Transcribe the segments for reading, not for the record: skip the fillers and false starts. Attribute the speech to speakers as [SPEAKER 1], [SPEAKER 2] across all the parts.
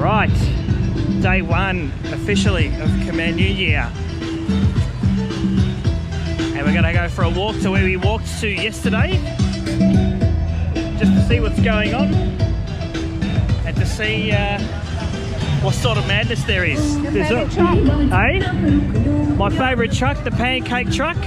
[SPEAKER 1] Right, day one officially of Khmer New Year. And we're gonna go for a walk to where we walked to yesterday, just to see what's going on and to see what sort of madness there is.
[SPEAKER 2] Your favourite truck?
[SPEAKER 1] My favourite truck, the pancake truck.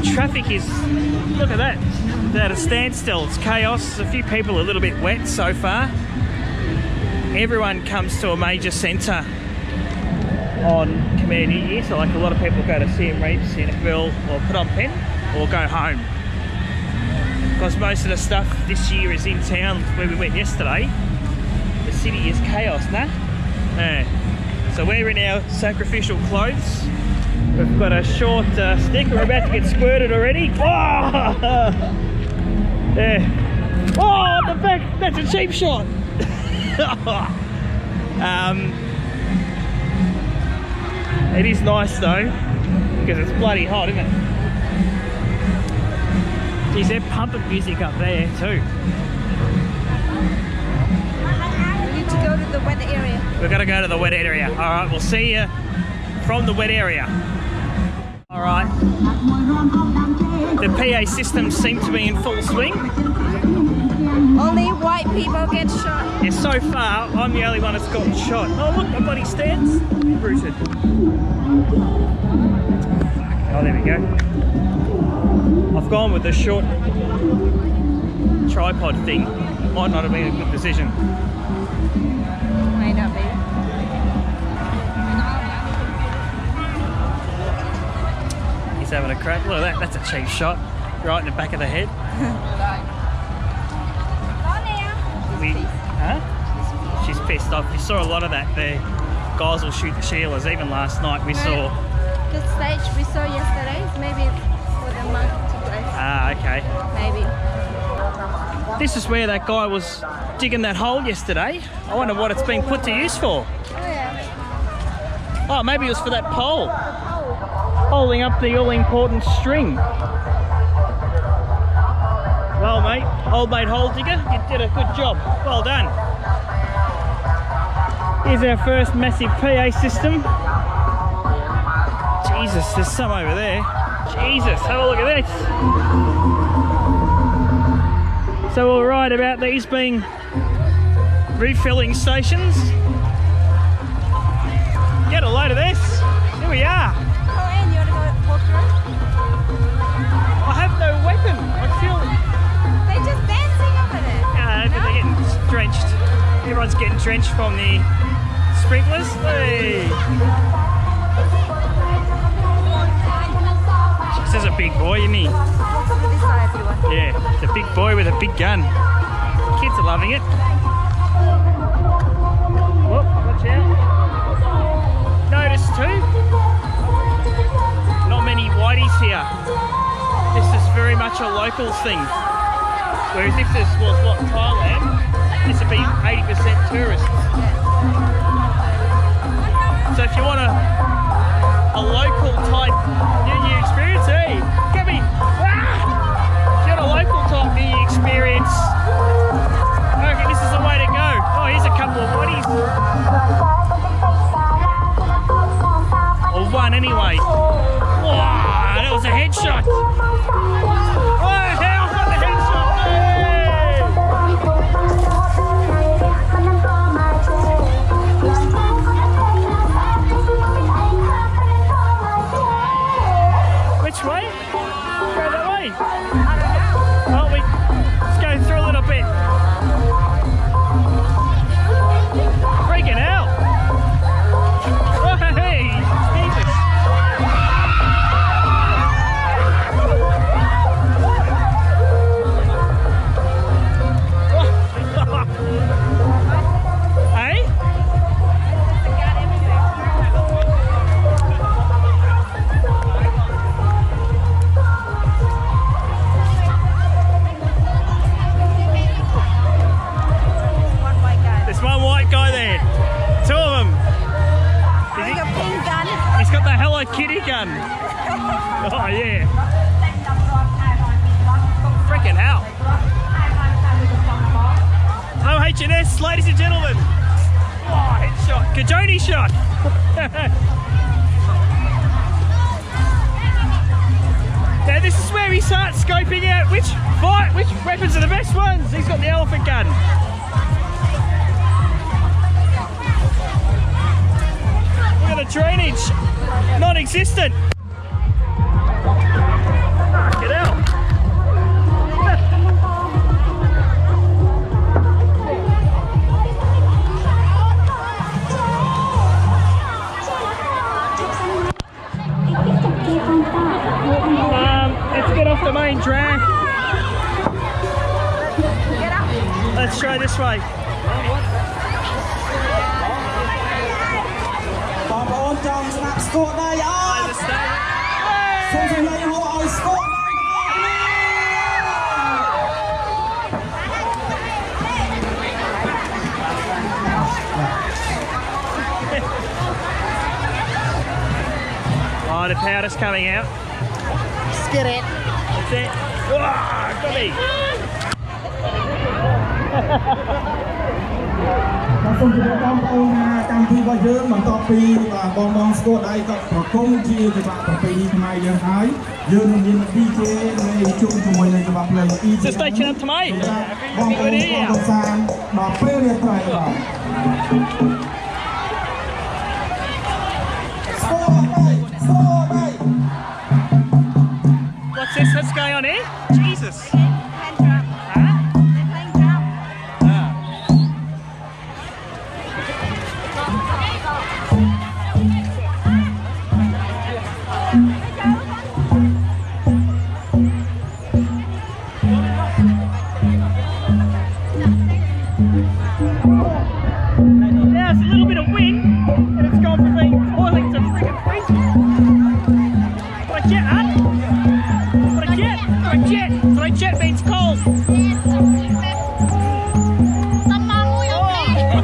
[SPEAKER 1] Traffic is, look at that, it's at a standstill, it's chaos. A few people a little bit wet so far. Everyone comes to a major centre on Khmer New Year, so like a lot of people go to Siem Reap, or Phnom Penh, or go home. Because most of the stuff this year is in town where we went yesterday. The city is chaos, nah? Yeah. So we're in our sacrificial clothes. We've got a short stick, we're about to get squirted already. Oh! Yeah. Oh, the back, that's a cheap shot. It is nice though, because it's bloody hot, isn't it? Geez, they're pumping music up there too.
[SPEAKER 2] We need to go to the wet area.
[SPEAKER 1] We're gonna go to the wet area. All right, we'll see you from the wet area. All right. The PA systems seem to be in full swing.
[SPEAKER 2] Only white people get shot.
[SPEAKER 1] Yeah, so far, I'm the only one that's gotten shot. Oh, look, my buddy stands. Rooted. Oh, there we go. I've gone with the short tripod thing. Might not have been a good decision.
[SPEAKER 2] Might not be.
[SPEAKER 1] He's having a crack. Look at that, that's a cheap shot. Right in the back of the head. Huh? She's pissed off. You saw a lot of that there. Guys will shoot the Sheilas. Even last night we saw...
[SPEAKER 2] The stage we saw yesterday is maybe for the marketplace.
[SPEAKER 1] Ah, okay.
[SPEAKER 2] Maybe.
[SPEAKER 1] This is where that guy was digging that hole yesterday. I wonder what it's been put to use for.
[SPEAKER 2] Oh yeah.
[SPEAKER 1] Oh, maybe it was for that pole. Holding up the all-important string. Well, mate, old mate hole digger, you did a good job. Well done. Here's our first massive PA system. Jesus, there's some over there. Jesus, have a look at this. So we'll write about these being refilling stations. Get a load of this. Here we are.
[SPEAKER 2] Oh, and you want to go walk around?
[SPEAKER 1] I have no weapon. I feel...
[SPEAKER 2] They're just dancing over there.
[SPEAKER 1] They're getting drenched. Everyone's getting drenched from the sprinklers. Hey. This is a big boy, isn't he? Yeah, it's a big boy with a big gun. Kids are loving it. Whoop, watch out. Notice too, not many whiteys here. This is very much a locals thing. Whereas if this was Thailand, this would be 80% tourists. So if you want a local type New Year experience, hey, come in. If you want a local type New Year experience, I reckon this is the way to go. Oh, here's a couple of bodies. Or one anyway. Wow, that was a headshot. Which way? Go that way? I don't know. Well, let's go through a little bit. Freaking out. Oh, hey, Jesus. Hey? There's one white guy there. Two of them. He's got the Hello Kitty gun. Oh yeah. Freaking hell. Oh, H&S, ladies and gentlemen. Oh, headshot. Kajoni shot. Now this is where he starts scoping out which weapons are the best ones. He's got the elephant gun. Look at the drainage, non-existent. Get out. Let's get off the main drag. Let's try this way. Oh, the powder's coming out.
[SPEAKER 2] Let's get it.
[SPEAKER 1] That's it. Whoa, got me.
[SPEAKER 3] សូមជម្រាបបងប្អូនថាកម្មវិធីរបស់យើងបន្ទាប់ពីបងស្គាល់ដៃក៏ប្រគំជាច្បាប់ប្រពៃណីខ្មែរយើងហើយយើងនឹងមាន DJ នៃជួបជាមួយនឹងច្បាប់ភ្លេង EDM
[SPEAKER 1] จะ stay tuned ทำไม
[SPEAKER 3] បងប្អូនកំសាន្តដល់ពេលរាត្រីបាទ
[SPEAKER 1] What's this that's going on here? Jesus.
[SPEAKER 2] Hand drum.
[SPEAKER 1] Huh?
[SPEAKER 2] They're playing drum.
[SPEAKER 1] Now it's a little bit of wind, and it's gone from being boiling to freaking freezing. What a jet, huh? What a jet! What a jet! What a jet means cold. Oh,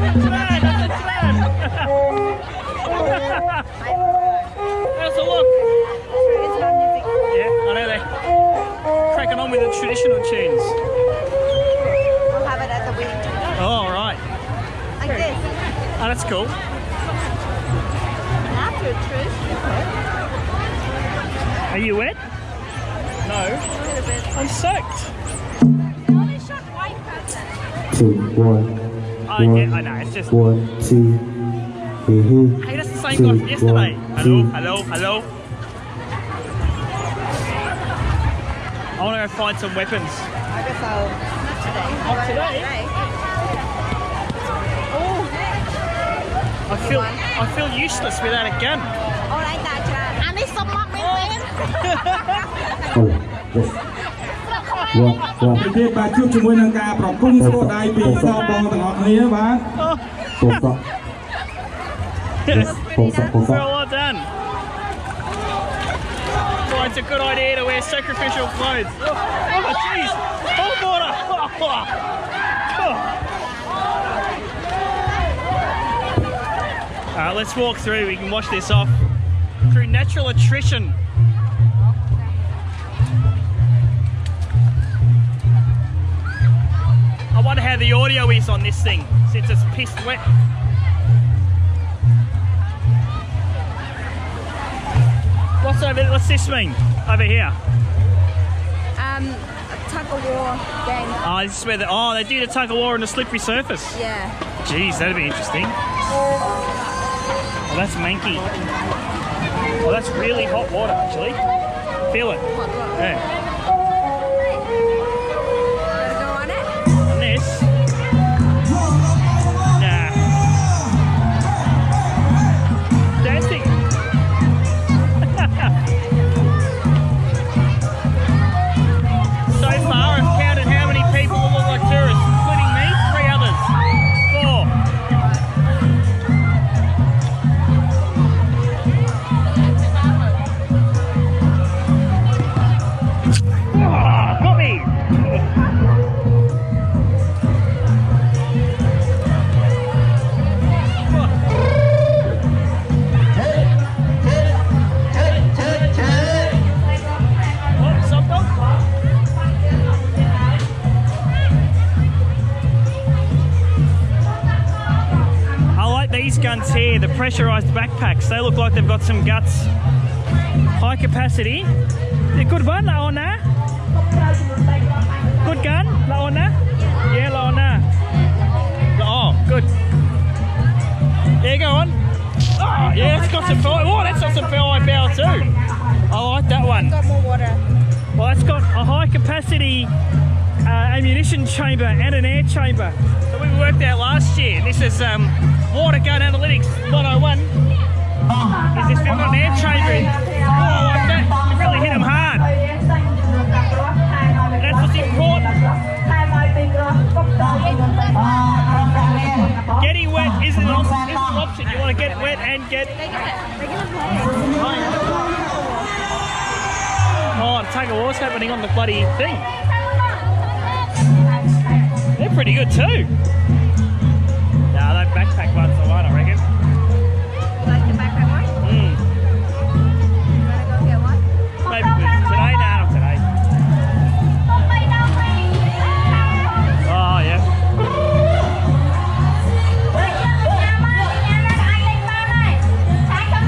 [SPEAKER 1] that's bad, that's bad. How's the look?
[SPEAKER 2] Traditional music.
[SPEAKER 1] Yeah, I know they're cracking on with the traditional tunes.
[SPEAKER 2] We'll have it at the wind.
[SPEAKER 1] Oh, right.
[SPEAKER 2] Like this.
[SPEAKER 1] Oh, that's cool.
[SPEAKER 2] After a truce.
[SPEAKER 1] Are you wet? No.
[SPEAKER 2] A little bit.
[SPEAKER 1] I'm soaked.
[SPEAKER 2] Only shot white person.
[SPEAKER 4] 2, 1.
[SPEAKER 1] Oh, yeah, I know. It's just.
[SPEAKER 4] 1, 2.
[SPEAKER 1] Hey, that's the same guy from yesterday. Hello, hello, hello. I want to go find some weapons.
[SPEAKER 2] I guess I'll. Not today.
[SPEAKER 1] Not today? Oh. I feel useless without a gun.
[SPEAKER 2] Oh, like that, Jan. I need some more men.
[SPEAKER 4] Oh, yes.
[SPEAKER 3] ប្រទេសបាទជួបជាមួយនឹងការប្រគំស្គាល់ដៃពីសបងទាំងអស់គ្នាបាទ
[SPEAKER 4] Full stop. Yes, full stop, full
[SPEAKER 1] Well,
[SPEAKER 4] stop.
[SPEAKER 1] well done. So it's a good idea to wear sacrificial clothes. Oh, jeez. Cold water. Alright, let's walk through. We can wash this off through natural attrition. I wonder how the audio is on this thing since it's pissed wet. What's this mean over here?
[SPEAKER 2] A tug of war game.
[SPEAKER 1] Oh, this is where they do the tug of war on a slippery surface.
[SPEAKER 2] Yeah.
[SPEAKER 1] Jeez, that'd be interesting. Oh, that's manky. Oh, that's really hot water actually. Feel it.
[SPEAKER 2] Hot water.
[SPEAKER 1] Yeah.
[SPEAKER 2] Wanna go on it?
[SPEAKER 1] On this. Nah. Dancing. So far, I've counted how many people look like tourists, including me, 3 others. 4. these guns here, the pressurised backpacks, they look like they've got some guts. High capacity. A good one, Laona? Good gun, Laona? Yeah, Laona. Oh, good. Yeah, go on. Oh, yeah, it's got some fire. Oh, that's got some firepower too. I like that one.
[SPEAKER 2] Got more water.
[SPEAKER 1] Well, it's got a high capacity ammunition chamber and an air chamber that we worked out last year. This is water gun analytics 101. Is this still got an air chamber? Oh, I like that. It really hit them hard. That's what's important. Getting wet isn't an option. You want to get wet and get...
[SPEAKER 2] They're gonna play.
[SPEAKER 1] Oh, tug of war's happening on the bloody thing. They're pretty good too. Nah, that backpack one's the one, I reckon.
[SPEAKER 2] You like the backpack one?
[SPEAKER 1] Mm.
[SPEAKER 2] You wanna go get one?
[SPEAKER 1] Maybe today? Nah, not today. Oh, yeah.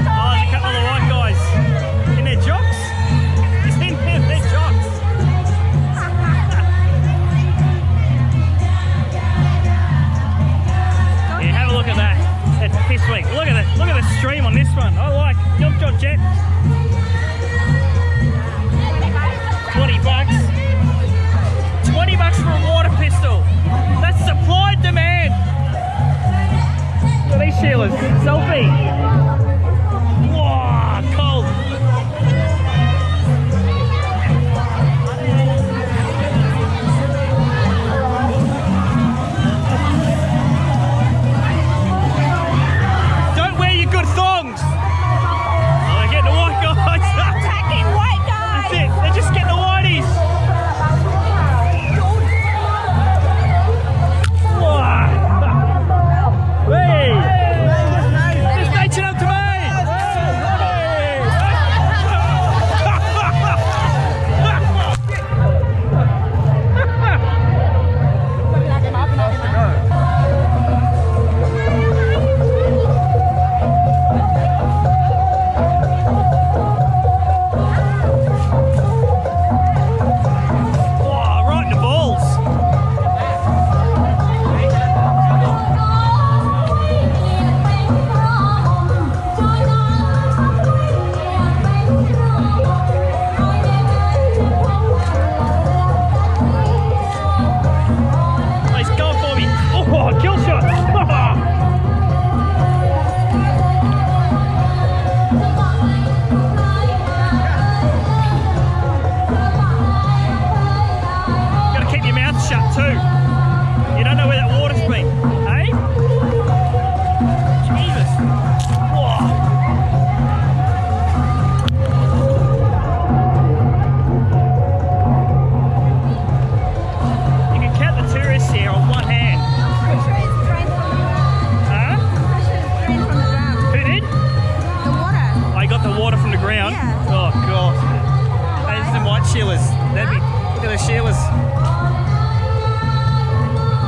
[SPEAKER 1] Oh, there's a couple of the white guys in their jocks. He's in their jocks. Yeah, have a look at that. That's piss weak. Look at it. Look at the stream on this one. I like Jump Jump Jet. 20 bucks. 20 bucks for a water pistol. That's supply and demand. Look at these Sheilas. Selfie. Whoa, cold. Don't wear your good thongs. Oh, they're getting the white guys.
[SPEAKER 2] Attacking white guys.
[SPEAKER 1] That's it. They're just getting the whiteys. Whoa. Hey. Just reaching up to me. Whoa, right in the balls. Oh, he's going for me. Oh, kill shot. Gotta keep your mouth shut too. You don't know where that water's been, hey? Jesus. Whoa. You can count the tourists here on one hand.
[SPEAKER 2] Pressure is drained from the ground.
[SPEAKER 1] Huh?
[SPEAKER 2] Pressure is drained from the ground.
[SPEAKER 1] Who did?
[SPEAKER 2] The water.
[SPEAKER 1] I got the water from the ground.
[SPEAKER 2] Yeah.
[SPEAKER 1] Oh god. Hey, there's some white Sheilas. That'd be, look at the Sheilas.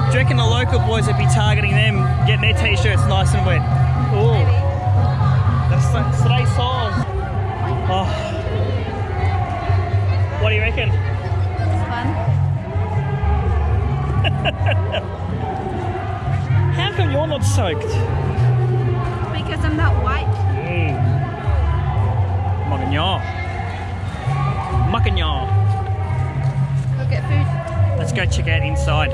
[SPEAKER 1] Do you reckon the local boys would be targeting them, getting their t-shirts nice and wet? Oh,
[SPEAKER 2] Maybe.
[SPEAKER 1] that's today's size. Oh. What do you reckon?
[SPEAKER 2] It's fun.
[SPEAKER 1] How come you're not soaked?
[SPEAKER 2] Because I'm not white.
[SPEAKER 1] Muckanya. Muckanya.
[SPEAKER 2] Go get food.
[SPEAKER 1] Let's go check out inside.